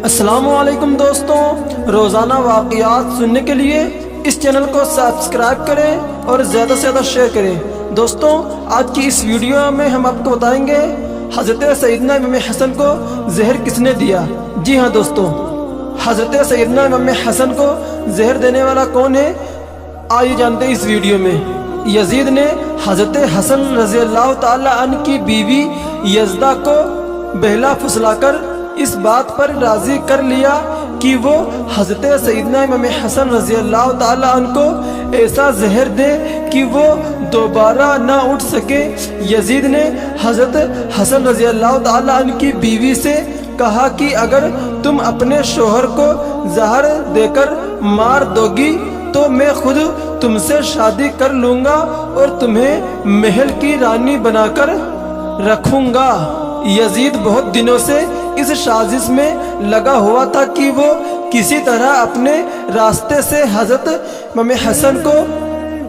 السلام علیکم دوستوں، روزانہ واقعات سننے کے لیے اس چینل کو سبسکرائب کریں اور زیادہ سے زیادہ شیئر کریں۔ دوستوں، آج کی اس ویڈیو میں ہم آپ کو بتائیں گے حضرت سیدنا امام حسن کو زہر کس نے دیا۔ جی ہاں دوستوں، حضرت سیدنا امام حسن کو زہر دینے والا کون ہے، آئیے جانتے ہیں اس ویڈیو میں۔ یزید نے حضرت حسن رضی اللہ تعالی عنہ کی بیوی یزدہ کو بہلا پھسلا کر اس بات پر راضی کر لیا کہ وہ حضرت سیدنا امام حسن رضی اللہ تعالی عنہ کو ایسا زہر دے کہ وہ دوبارہ نہ اٹھ سکے۔ یزید نے حضرت حسن رضی اللہ تعالی عنہ کی بیوی سے کہا کہ اگر تم اپنے شوہر کو زہر دے کر مار دو گی تو میں خود تم سے شادی کر لوں گا اور تمہیں محل کی رانی بنا کر رکھوں گا۔ یزید بہت دنوں سے اس سازش میں لگا ہوا تھا کہ وہ کسی طرح اپنے راستے سے حضرت امام حسن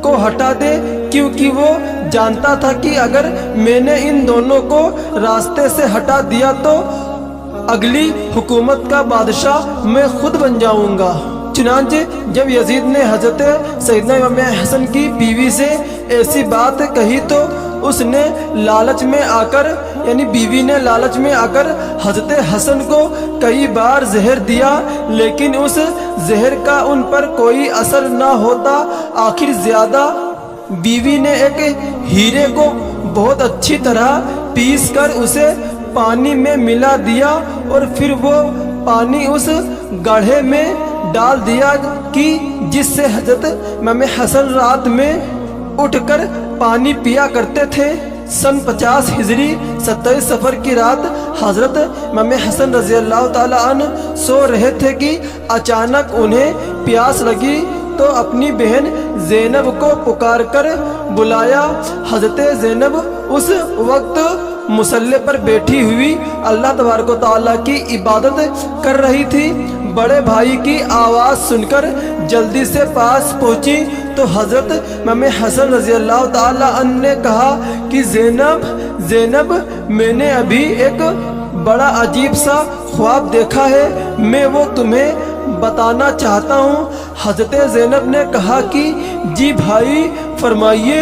کو ہٹا دے، کیونکہ وہ جانتا تھا کہ اگر میں نے ان دونوں کو راستے سے ہٹا دیا تو اگلی حکومت کا بادشاہ میں خود بن جاؤں گا۔ چنانچہ جب یزید نے حضرت سیدنا امام حسن کی بیوی سے ایسی بات کہی تو اس نے لالچ میں آ کر بیوی نے لالچ میں آ کر حضرت حسن کو کئی بار زہر دیا، لیکن اس زہر کا ان پر کوئی اثر نہ ہوتا۔ آخر زیادہ بیوی نے ایک ہیرے کو بہت اچھی طرح پیس کر اسے پانی میں ملا دیا اور پھر وہ پانی اس گڑھے میں ڈال دیا کہ جس سے حضرت امام حسن رات میں اٹھ کر پانی پیا کرتے تھے۔ سن 50 ہجری 27 صفر کی رات حضرت امام حسن رضی اللہ تعالی عنہ سو رہے تھے کہ اچانک انہیں پیاس لگی تو اپنی بہن زینب کو پکار کر بلایا۔ حضرت زینب اس وقت مصلی پر بیٹھی ہوئی اللہ تبارک و تعالیٰ کی عبادت کر رہی تھی۔ بڑے بھائی کی آواز سن کر جلدی سے پاس پہنچی تو حضرت امام حسن رضی اللہ تعالی عنہ نے کہا کہ زینب میں نے ابھی ایک بڑا عجیب سا خواب دیکھا ہے، میں وہ تمہیں بتانا چاہتا ہوں۔ حضرت زینب نے کہا کہ جی بھائی فرمائیے۔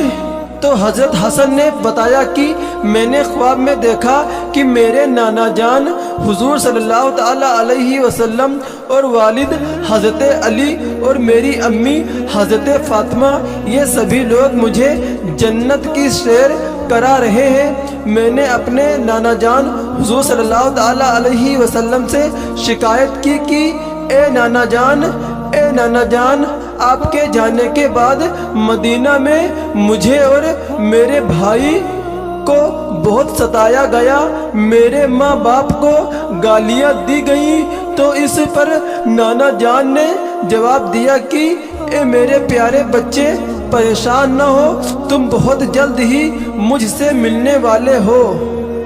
تو حضرت حسن نے بتایا کہ میں نے خواب میں دیکھا کہ میرے نانا جان حضور صلی اللہ تعالی علیہ وسلم اور والد حضرت علی اور میری امی حضرت فاطمہ یہ سبھی لوگ مجھے جنت کی سیر کرا رہے ہیں۔ میں نے اپنے نانا جان حضور صلی اللہ تعالی علیہ وسلم سے شکایت کی کہ اے نانا جان، آپ کے جانے کے بعد مدینہ میں مجھے اور میرے بھائی کو بہت ستایا گیا، میرے ماں باپ کو گالیاں دی گئیں۔ تو اس پر نانا جان نے جواب دیا کہ اے میرے پیارے بچے، پریشان نہ ہو، تم بہت جلد ہی مجھ سے ملنے والے ہو۔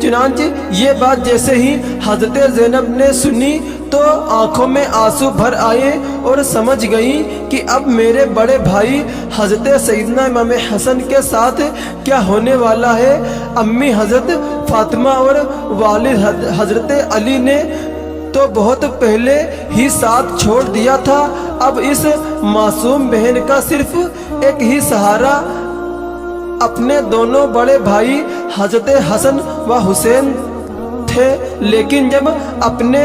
چنانچہ یہ بات جیسے ہی حضرت زینب نے سنی تو آنکھوں میں آنسو بھر آئے اور سمجھ گئیں کہ اب میرے بڑے بھائی حضرت سیدنا امام حسن کے ساتھ کیا ہونے والا ہے۔ امی حضرت فاطمہ اور والد حضرت علی نے تو بہت پہلے ہی ساتھ چھوڑ دیا تھا، اب اس معصوم بہن کا صرف ایک ہی سہارا اپنے دونوں بڑے بھائی حضرت حسن و حسین تھے۔ لیکن جب اپنے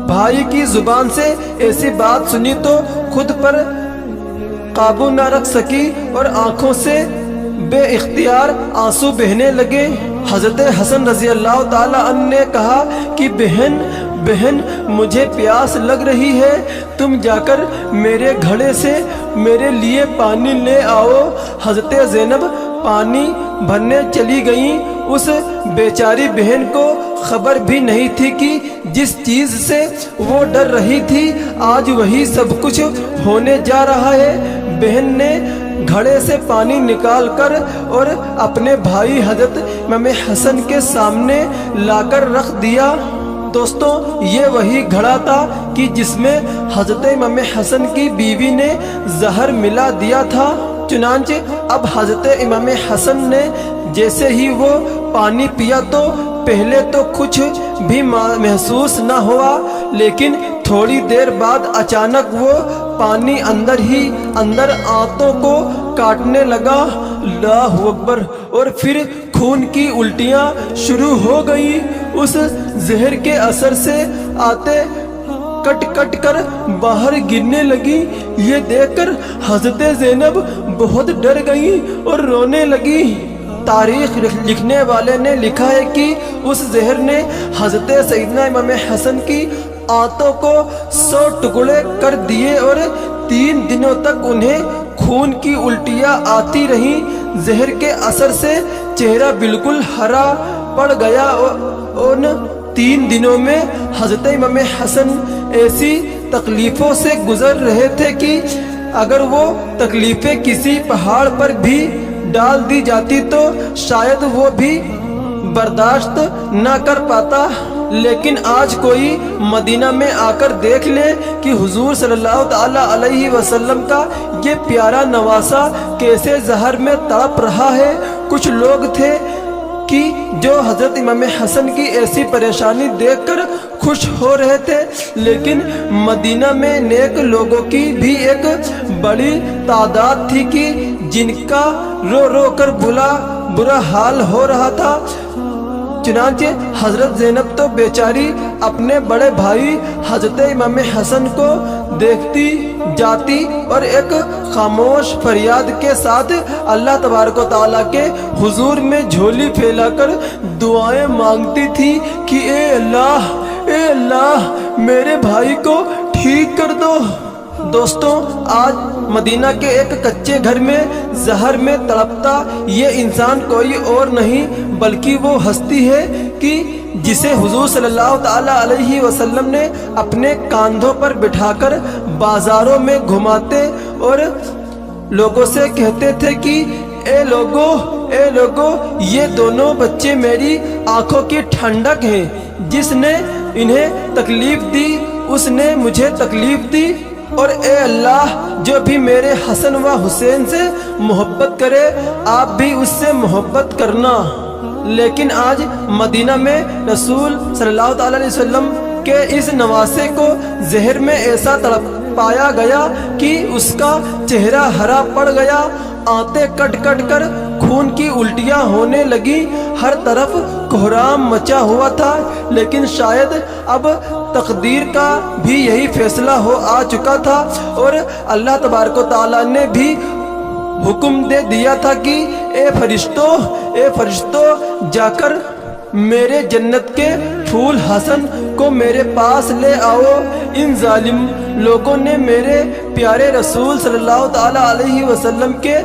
بھائی کی زبان سے ایسی بات سنی تو خود پر قابو نہ رکھ سکی اور آنکھوں سے بے اختیار آنسو بہنے لگے۔ حضرت حسن رضی اللہ تعالی عنہ نے کہا کہ بہن مجھے پیاس لگ رہی ہے، تم جا کر میرے گھڑے سے میرے لیے پانی لے آؤ۔ حضرت زینب پانی بھرنے چلی گئیں۔ اس بیچاری بہن کو خبر بھی نہیں تھی کہ جس چیز سے وہ ڈر رہی تھی آج وہی سب کچھ ہونے جا رہا ہے۔ بہن نے گھڑے سے پانی نکال کر اور اپنے بھائی حضرت امام حسن کے سامنے لا کر رکھ دیا۔ دوستوں، یہ وہی گھڑا تھا کہ جس میں حضرت امام حسن کی بیوی نے زہر ملا دیا تھا۔ चुनांचे अब हजरत इमाम हसन ने जैसे ही वो पानी पिया तो पहले तो कुछ भी महसूस न हुआ, लेकिन थोड़ी देर बाद अचानक वो पानी अंदर ही अंदर आंतों को काटने लगा। अल्लाहु अकबर। और फिर खून की उल्टियाँ शुरू हो गई। उस जहर के असर से आते कट कट कर बाहर गिरने लगी। ये देखकर हजरत ज़ैनब बहुत डर गई और रोने लगी। तारीख लिखने वाले ने लिखा है कि उस जहर ने हजरत सैयदना इमाम हसन की आंतों को 100 टुकड़े कर दिए और 3 दिनों तक उन्हें खून की उल्टियाँ आती रहीं। जहर के असर से चेहरा बिल्कुल हरा पड़ गया और उन 3 दिनों में हजरत इमाम हसन ऐसी तकलीफ़ों से गुजर रहे थे कि अगर वो तकलीफ़ें किसी पहाड़ पर भी डाल दी जाती तो शायद वो भी बर्दाश्त न कर पाता। लेकिन आज कोई मदीना में आकर देख ले कि हुजूर सल्लल्लाहु ताला अलैहि वसल्लम का ये प्यारा नवासा कैसे जहर में तड़प रहा है। कुछ लोग थे कि जो हजरत इमाम हसन की ऐसी परेशानी देखकर खुश हो रहे थे, लेकिन मदीना में नेक लोगों की भी एक बड़ी तादाद थी कि जिनका रो रो कर बुरा हाल हो रहा था। चुनांचे हजरत ज़ैनब तो बेचारी अपने बड़े भाई हजरत इमाम हसन को देखती जाती और एक खामोश फरियाद के साथ अल्लाह तबारक व तआला के हुजूर में झोली फैलाकर दुआएं मांगती थी कि ए अल्लाह मेरे भाई को ठीक कर दो। दोस्तों, आज मदीना के एक कच्चे घर में जहर में तड़पता ये इंसान कोई और नहीं बल्कि वो हस्ती है कि जिसे हुजूर सल्लल्लाहु ताला अलैहि वसल्लम ने अपने कांधों पर बिठाकर बाजारों में घुमाते और लोगों से कहते थे कि ए लोगो ये दोनों बच्चे मेरी आंखों की ठंडक हैं। जिसने इन्हें तकलीफ दी उसने मुझे तकलीफ दी, और ए अल्लाह जो भी मेरे हसन व हुसैन से मोहब्बत करे आप भी उससे मोहब्बत करना। लेकिन आज मदीना में रसूल सल्लल्लाहु अलैहि वसल्लम के इस नवासे को जहर में ऐसा तड़पाया गया कि उसका चेहरा हरा पड़ गया, आंतें कट कट कर खून की उल्टियाँ होने लगी, हर तरफ कोहराम मचा हुआ था। लेकिन शायद अब तकदीर का भी यही फैसला हो आ चुका था और अल्लाह तबारक व तआला ने भी हुक्म दे दिया था कि ए फरिश्तों जाकर मेरे जन्नत के फूल हसन को मेरे पास ले आओ। इन जालिम लोगों ने मेरे प्यारे रसूल सल्लल्लाहु ताला अलैहि वसल्लम के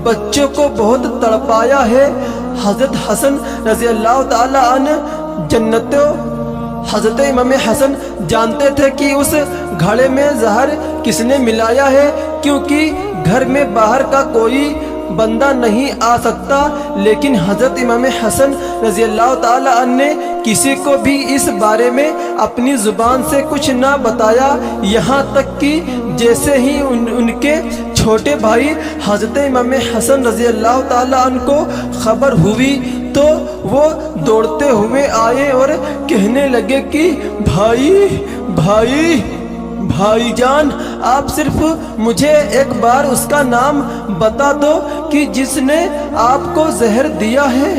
बच्चों को बहुत तड़पाया है। हजरत हसन रज़ी अल्लाह ताला अन्हु जन्नतों हजरत इमाम हसन जानते थे कि उस घड़े में जहर किसने मिलाया है, क्योंकि घर में बाहर का कोई बंदा नहीं आ सकता। लेकिन हजरत इमाम हसन रज़ी अल्लाह ताला अन्हु ने किसी को भी इस बारे में अपनी ज़ुबान से कुछ ना बताया, यहाँ तक कि जैसे ही उनके छोटे भाई हजरत इमाम हसन रज़ी अल्लाह ताला अन्हु को खबर हुई तो वो दौड़ते हुए आए और कहने लगे कि भाईजान आप सिर्फ मुझे एक बार उसका नाम बता दो कि जिसने आपको जहर दिया है।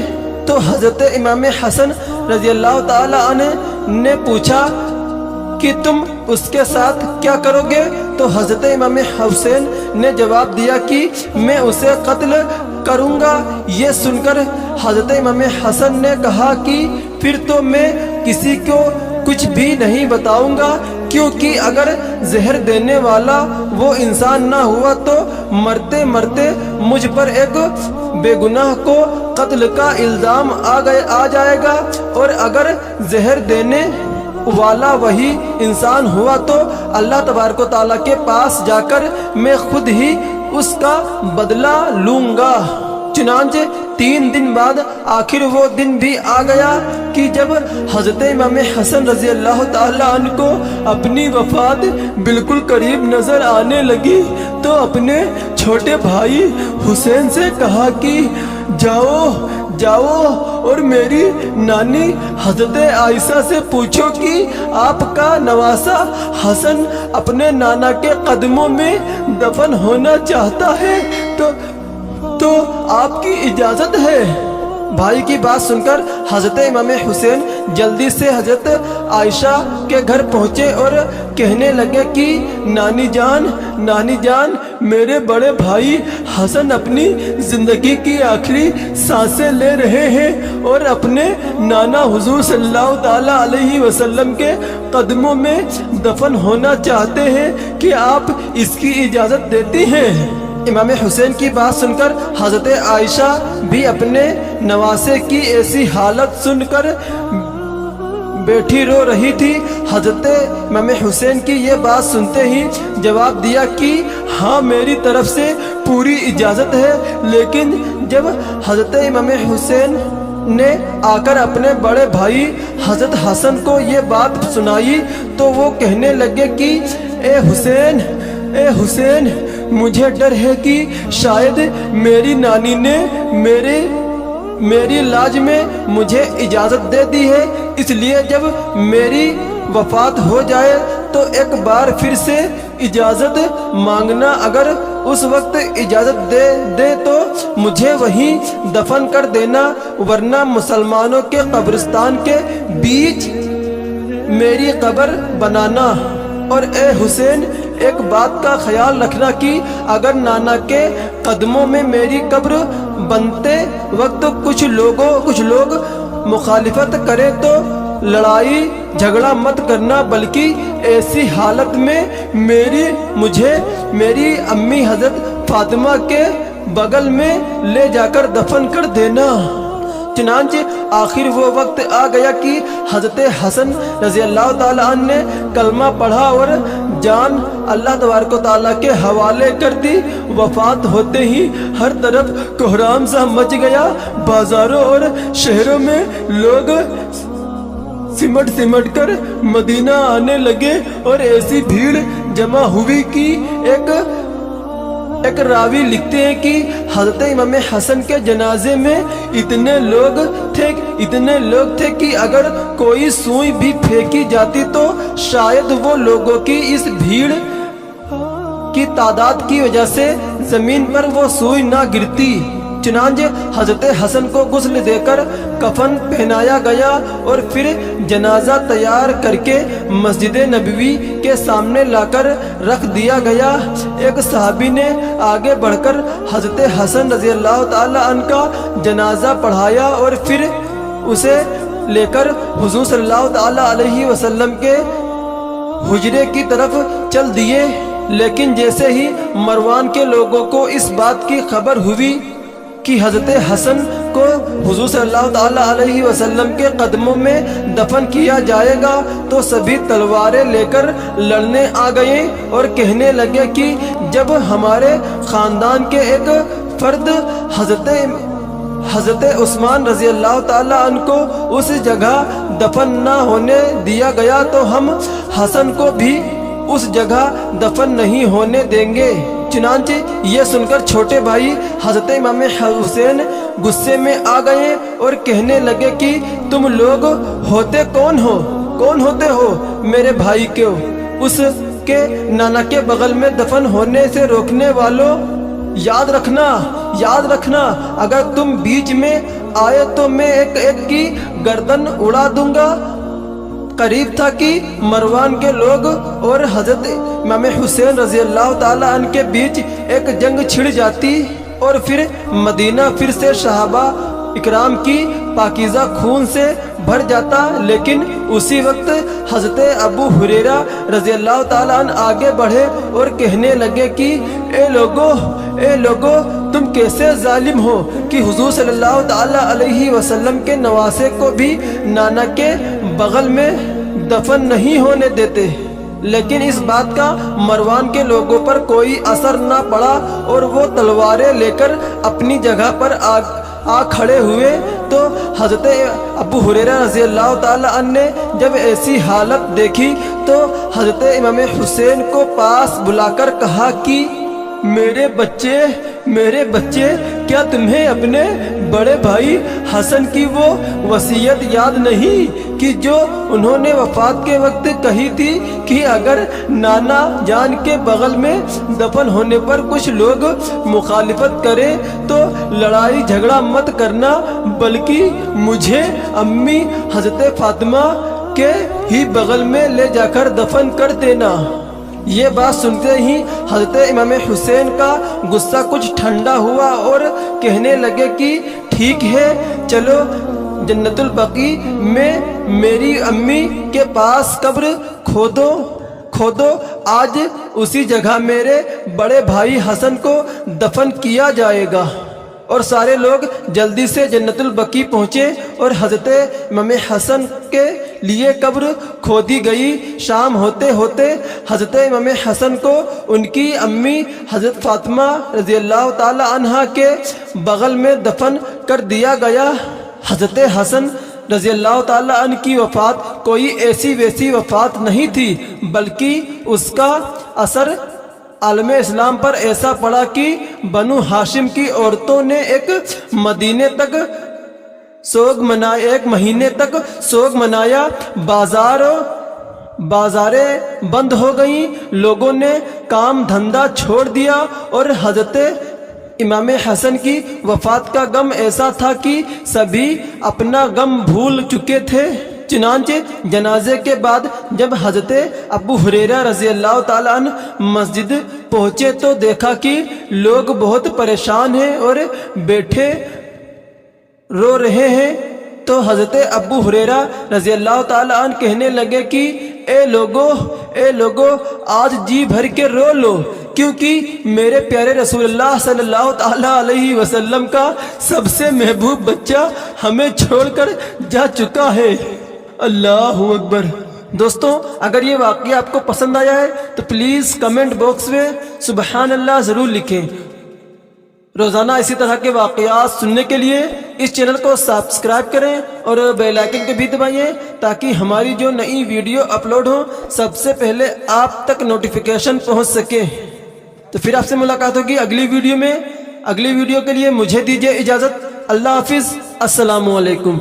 तो हजरत इमाम हसन रज़ी अल्लाह ताला अन्हु ने पूछा कि तुम उसके साथ क्या करोगे? तो हजरत इमाम हुसैन ने जवाब दिया कि मैं उसे कत्ल करूँगा। ये सुनकर हजरत इमाम हसन ने कहा कि फिर तो मैं किसी को कुछ भी नहीं बताऊँगा, क्योंकि अगर जहर देने वाला वो इंसान ना हुआ तो मरते मरते मुझ पर एक बेगुनाह को कत्ल का इल्ज़ाम आ जाएगा, और अगर जहर देने वाला वही इंसान हुआ तो अल्लाह तबारक व तआला के पास जाकर मैं खुद ही उसका बदला लूँगा। चुनांचे 3 दिन बाद आखिर वो दिन भी आ गया कि जब हजरत इमाम हसन रज़ी अल्लाह ताला अन्हु को अपनी वफ़ात बिल्कुल करीब नज़र आने लगी तो अपने छोटे भाई हुसैन से कहा कि जाओ जाओ और मेरी नानी हजरत आयशा से पूछो कि आपका नवासा हसन अपने नाना के कदमों में दफन होना चाहता है तो आपकी इजाज़त है। भाई की बात सुनकर हजरत इमाम हुसैन जल्दी से हजरत आयशा के घर पहुँचे और कहने लगे कि नानी जान मेरे बड़े भाई हसन अपनी ज़िंदगी की आखिरी सांसें ले रहे हैं और अपने नाना हुजूर सल्लल्लाहु ताला अलैहि वसल्लम के कदमों में दफन होना चाहते हैं कि आप इसकी इजाज़त देती हैं। इमाम हुसैन की बात सुनकर हजरत आयशा भी अपने नवासे की ऐसी हालत सुनकर बैठी रो रही थी। हजरत इमाम हुसैन की ये बात सुनते ही जवाब दिया कि हाँ मेरी तरफ से पूरी इजाज़त है। लेकिन जब हजरत इमाम हुसैन ने आकर अपने बड़े भाई हजरत हसन को ये बात सुनाई तो वो कहने लगे कि ए हुसैन मुझे डर है कि शायद मेरी नानी ने मेरी लाज में मुझे इजाज़त दे दी है, इसलिए जब मेरी वफात हो जाए तो एक बार फिर से इजाज़त मांगना। अगर उस वक्त इजाज़त दे तो मुझे वहीं दफन कर देना, वरना मुसलमानों के कब्रिस्तान के बीच मेरी कब्र बनाना। और ए हुसैन एक बात का ख्याल रखना कि अगर नाना के कदमों में मेरी कब्र बनते वक्त कुछ लोग मुखालिफत करें तो लड़ाई झगड़ा मत करना, बल्कि ऐसी हालत में मुझे मेरी अम्मी हजरत फातिमा के बगल में ले जाकर दफन कर देना। चुनांचे आखिर वो वक्त आ गया कि हजरत हसन रज़ी अल्लाह ताला अन्हु ने कलमा पढ़ा और जान अल्लाह तबारक व तआला के हवाले कर दी। वफात होते ही हर तरफ कोहराम सा मच गया। बाजारों और शहरों में लोग सिमट कर मदीना आने लगे और ऐसी भीड़ जमा हुई कि एक रावी लिखते हैं कि हजरत इमाम हसन के जनाजे में इतने लोग थे कि अगर कोई सुई भी फेंकी जाती तो शायद वो लोगों की इस भीड़ की तादाद की वजह से जमीन पर वो सुई ना गिरती। चुनांचे हजरत हसन को गुस्ल देकर कफन पहनाया गया और फिर जनाजा तैयार करके मस्जिद नबवी के सामने लाकर रख दिया गया। एक सहाबी ने आगे बढ़कर हजरत हसन रज़ी अल्लाह ताला अन्हु का जनाजा पढ़ाया और फिर उसे लेकर हुजूर सल्लल्लाहु ताला अलैहि वसल्लम के हुजरे की तरफ चल दिए। लेकिन जैसे ही मरवान के लोगों को इस बात की खबर हुई कि हजरत हसन को हुजूर सल्लल्लाहु ताला अलैहि वसल्लम के कदमों में दफन किया जाएगा तो सभी तलवारें लेकर लड़ने आ गए और कहने लगे कि जब हमारे ख़ानदान के एक फर्द हजरत उस्मान रज़ी अल्लाह ताला अन्हु को उस जगह दफन ना होने दिया गया तो हम हसन को भी उस जगह दफन नहीं होने देंगे। चुनांचे ये सुनकर छोटे भाई हजरत इमाम हुसैन गुस्से में आ गए और कहने लगे कि तुम लोग कौन होते हो मेरे भाई को उसके नाना के बगल में दफन होने से रोकने वालों। याद रखना अगर तुम बीच में आए तो मैं एक की गर्दन उड़ा दूंगा। करीब था कि मरवान के लोग और हजरत इमाम हुसैन रज़ी अल्लाह ताला अन्हु के बीच एक जंग छिड़ जाती और फिर मदीना फिर से सहाबा इकराम की पाकीज़ा खून से भर जाता। लेकिन उसी वक्त हजरत अबू हुरैरा रज़ी अल्लाह ताला अन्हु आगे बढ़े और कहने लगे कि ए लोगो तुम कैसे जालिम हो कि हुजूर सल्लल्लाहु ताला अलैहि वसल्लम के नवासे को भी नाना के बगल में दफन नहीं होने देते। लेकिन इस बात का मरवान के लोगों पर कोई असर ना पड़ा और वो तलवारें लेकर अपनी जगह पर आ खड़े हुए। तो हजरत अबू हुरैरा रज़ी अल्लाह ताला अन्हु ने जब ऐसी हालत देखी तो हजरत इमाम हुसैन को पास बुलाकर कहा कि میرے بچے کیا تمہیں اپنے بڑے بھائی حسن کی وہ وصیت یاد نہیں کہ جو انہوں نے وفات کے وقت کہی تھی کہ اگر نانا جان کے بغل میں دفن ہونے پر کچھ لوگ مخالفت کریں تو لڑائی جھگڑا مت کرنا، بلکہ مجھے امی حضرت فاطمہ کے ہی بغل میں لے جا کر دفن کر دینا۔ یہ بات سنتے ہی حضرت امام حسین کا غصہ کچھ ٹھنڈا ہوا اور کہنے لگے کہ ٹھیک ہے، چلو جنت البقیع میں میری امی کے پاس قبر کھودو، آج اسی جگہ میرے بڑے بھائی حسن کو دفن کیا جائے گا۔ اور سارے لوگ جلدی سے جنت البقیع پہنچے اور حضرت امام حسن کے لیے قبر کھودی گئی۔ شام ہوتے ہوتے حضرت امام حسن کو ان کی امی حضرت فاطمہ رضی اللہ تعالی عنہا کے بغل میں دفن کر دیا گیا۔ حضرت حسن رضی اللہ تعالی عنہ کی وفات کوئی ایسی ویسی وفات نہیں تھی، بلکہ اس کا اثر عالم اسلام پر ایسا پڑا کہ بنو ہاشم کی عورتوں نے ایک مہینے تک سوگ منایا، بازاریں بند ہو گئیں، لوگوں نے کام دھندا چھوڑ دیا اور حضرت امام حسن کی وفات کا غم ایسا تھا کہ سبھی اپنا غم بھول چکے تھے۔ چنانچہ جنازے کے بعد جب حضرت ابو ہریرہ رضی اللہ تعالیٰ عنہ مسجد پہنچے تو دیکھا کہ لوگ بہت پریشان ہیں اور بیٹھے رو رہے ہیں، تو حضرت ابو ہریرہ رضی اللہ تعالیٰ عنہ کہنے لگے کہ اے لوگو آج جی بھر کے رو لو، کیونکہ میرے پیارے رسول اللہ صلی اللہ تعالیٰ علیہ وسلم کا سب سے محبوب بچہ ہمیں چھوڑ کر جا چکا ہے۔ اللہ اکبر۔ دوستوں، اگر یہ واقعہ آپ کو پسند آیا ہے تو پلیز کمنٹ باکس میں سبحان اللہ ضرور لکھیں۔ روزانہ اسی طرح کے واقعات سننے کے لیے اس چینل کو سبسکرائب کریں اور بیل آئیکن کو بھی دبائیں تاکہ ہماری جو نئی ویڈیو اپلوڈ ہوں سب سے پہلے آپ تک نوٹیفیکیشن پہنچ سکے۔ تو پھر آپ سے ملاقات ہوگی اگلی ویڈیو میں۔ اگلی ویڈیو کے لیے مجھے دیجیے اجازت۔ اللہ حافظ۔ السلام علیکم۔